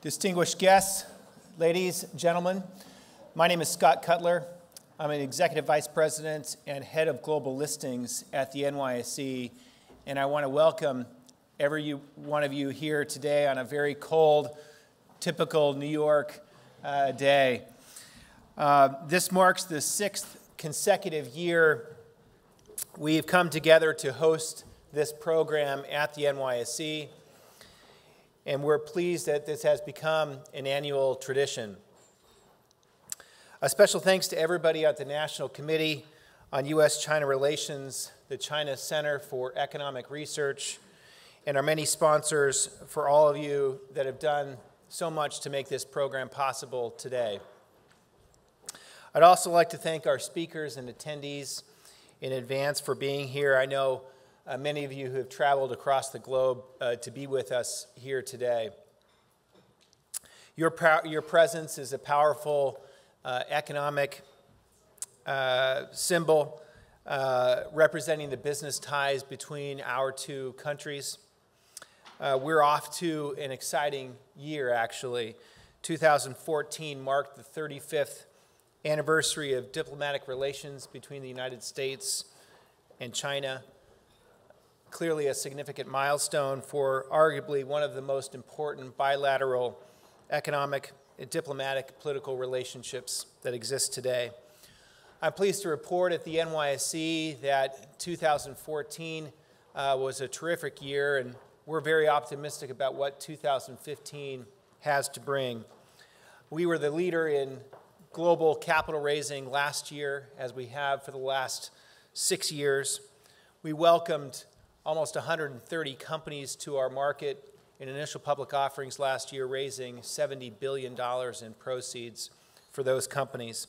Distinguished guests, ladies, gentlemen, my name is Scott Cutler. I'm an Executive Vice President and Head of Global Listings at the NYSE, and I want to welcome every one of you here today on a very cold, typical New York day. This marks the 6th consecutive year we've come together to host this program at the NYSE. And we're pleased that this has become an annual tradition. A special thanks to everybody at the National Committee on U.S.-China Relations, the China Center for Economic Research, and our many sponsors for all of you that have done so much to make this program possible today. I'd also like to thank our speakers and attendees in advance for being here. I know many of you who have traveled across the globe to be with us here today. Your presence is a powerful economic symbol representing the business ties between our two countries. We're off to an exciting year, actually. 2014 marked the 35th anniversary of diplomatic relations between the United States and China. Clearly a significant milestone for arguably one of the most important bilateral economic, diplomatic, political relationships that exist today. I'm pleased to report at the NYSE that 2014 was a terrific year, and we're very optimistic about what 2015 has to bring. We were the leader in global capital raising last year, as we have for the last 6 years. We welcomed almost 130 companies to our market in initial public offerings last year, raising $70 billion in proceeds for those companies.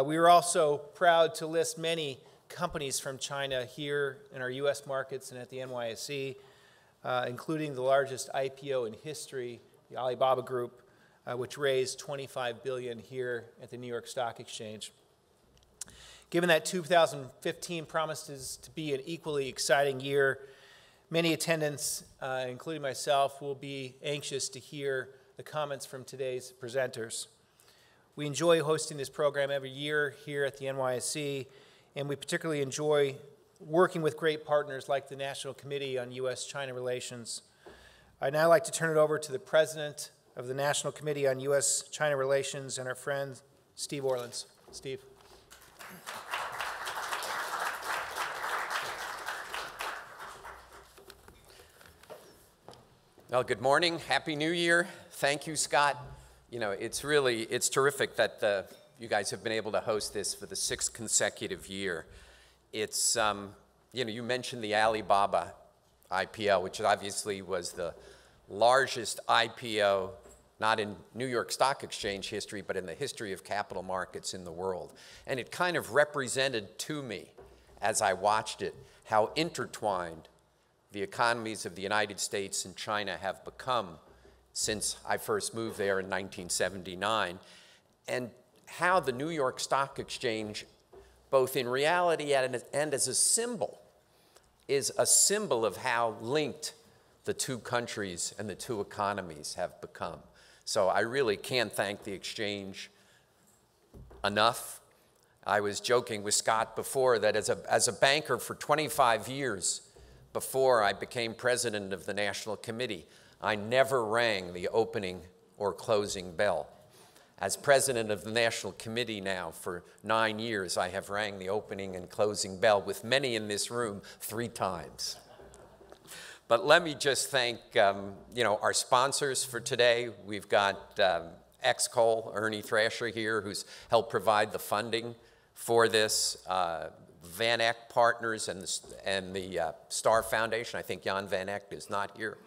We were also proud to list many companies from China here in our U.S. markets and at the NYSE, including the largest IPO in history, the Alibaba Group, which raised $25 billion here at the New York Stock Exchange. Given that 2015 promises to be an equally exciting year, many attendants, including myself, will be anxious to hear the comments from today's presenters. We enjoy hosting this program every year here at the NYSE, and we particularly enjoy working with great partners like the National Committee on U.S.-China Relations. I'd now like to turn it over to the President of the National Committee on U.S.-China Relations and our friend, Steve Orlins. Steve. Well, good morning. Happy New Year. Thank you, Scott. You know, it's terrific that you guys have been able to host this for the 6th consecutive year. It's, you know, you mentioned the Alibaba IPO, which obviously was the largest IPO, not in New York Stock Exchange history, but in the history of capital markets in the world. And it kind of represented to me, as I watched it, how intertwined the economies of the United States and China have become since I first moved there in 1979, and how the New York Stock Exchange, both in reality and as a symbol, is a symbol of how linked the two countries and the two economies have become. So I really can't thank the exchange enough. I was joking with Scott before that as a banker for 25 years, before I became president of the National Committee, I never rang the opening or closing bell. As president of the National Committee now for 9 years, I have rang the opening and closing bell with many in this room 3 times. But let me just thank you know, our sponsors for today. We've got Excol, Ernie Thrasher here, who's helped provide the funding for this. Van Eck Partners and the Star Foundation. I think Jan Van Eck is not here.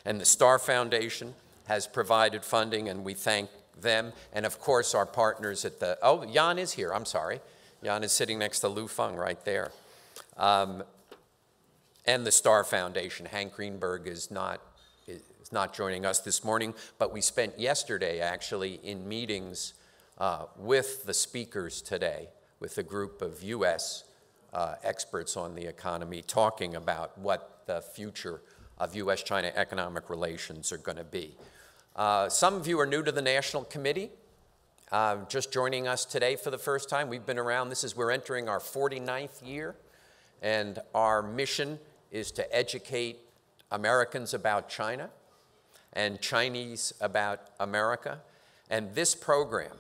And the Star Foundation has provided funding, and we thank them. And of course, our partners at the, oh, Jan is here, I'm sorry. Jan is sitting next to Lu Feng right there. And the Star Foundation. Hank Greenberg is not joining us this morning, but we spent yesterday actually in meetings with the speakers today, with a group of U.S. Experts on the economy talking about what the future of U.S.-China economic relations are going to be. Some of you are new to the National Committee, just joining us today for the first time. We've been around, we're entering our 49th year, and our mission is to educate Americans about China and Chinese about America. And this program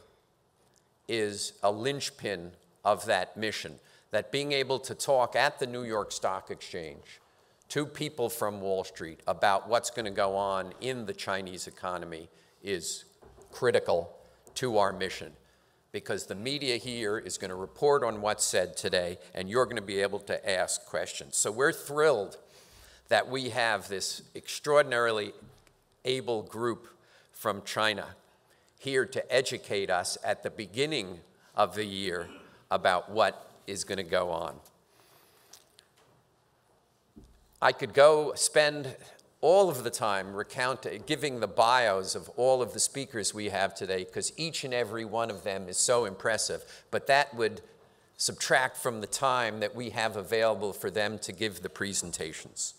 is a linchpin of that mission, that being able to talk at the New York Stock Exchange to people from Wall Street about what's going to go on in the Chinese economy is critical to our mission, because the media here is going to report on what's said today, and you're going to be able to ask questions. So we're thrilled that we have this extraordinarily able group from China here to educate us at the beginning of the year about what is going to go on. I could go spend all of the time giving the bios of all of the speakers we have today, because each and every one of them is so impressive, but that would subtract from the time that we have available for them to give the presentations.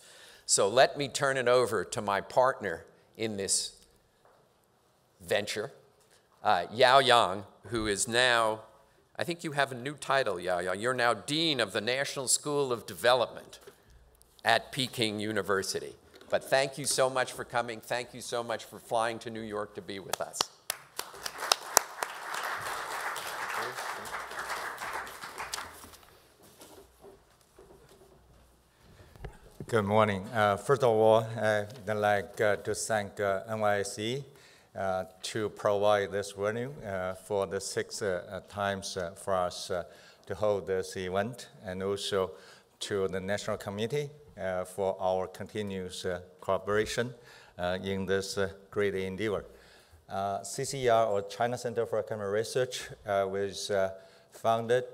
So let me turn it over to my partner in this venture, Yao Yang, who is now, I think you have a new title, Yao Yang. You're now Dean of the National School of Development at Peking University. But thank you so much for coming. Thank you so much for flying to New York to be with us. Good morning. First of all, I'd like to thank NYSE to provide this venue for the sixth times for us to hold this event, and also to the National Committee for our continuous cooperation in this great endeavor. CCER, or China Center for Economic Research, was founded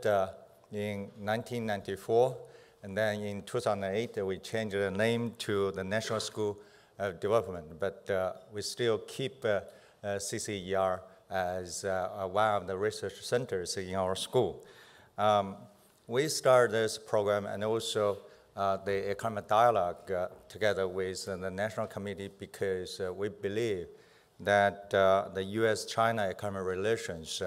in 1994, and then in 2008 we changed the name to the National School of Development, but we still keep CCER as one of the research centers in our school. We started this program and also the economic dialogue together with the National Committee, because we believe that the U.S.-China economic relations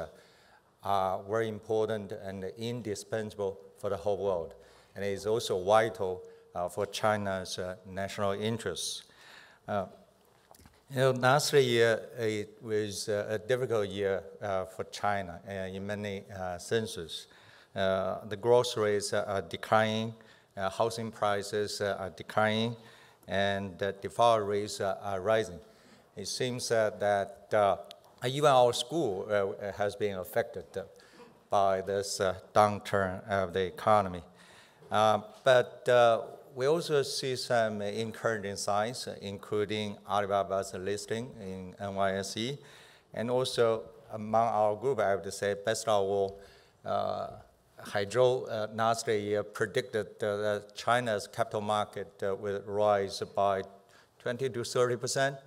are very important and indispensable for the whole world, and it is also vital for China's national interests. Last year it was a difficult year for China in many senses. The growth rates are declining, housing prices are declining, and default rates are rising. It seems that even our school has been affected by this downturn of the economy. But we also see some encouraging signs, including Alibaba's listing in NYSE, and also among our group, I have to say, best of all, Hydro last year predicted that China's capital market will rise by 20 to 30%.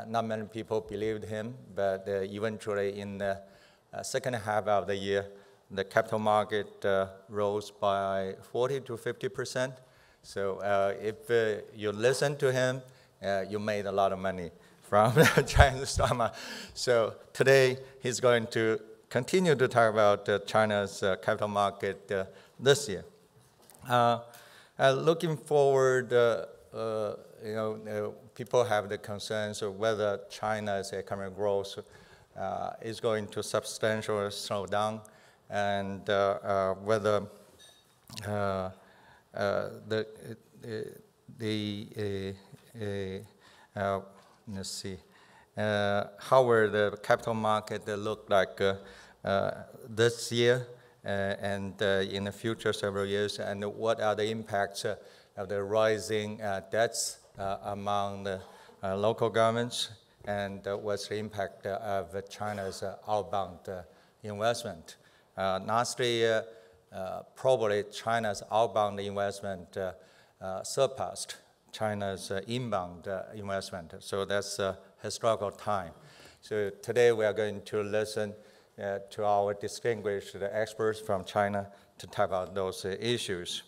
Not many people believed him, but eventually in the second half of the year, the capital market rose by 40 to 50%. So if you listen to him, you made a lot of money from the Chinese stock market. So today he's going to continue to talk about China's capital market this year. Looking forward, people have the concerns of whether China's economic growth is going to substantially slow down, and whether let's see, how will the capital market look like this year and in the future several years, and what are the impacts of the rising debts among the local governments, and what's the impact of China's outbound investment. Last year, probably China's outbound investment surpassed China's inbound investment. So that's a historical time. So today we are going to listen to our distinguished experts from China to talk about those issues.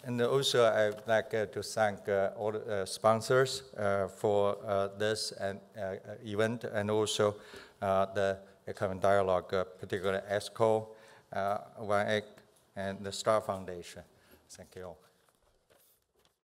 And also, I'd like to thank all the sponsors for this event, and also the Economic Dialogue, particularly ESCO, 1X, and the Star Foundation. Thank you all.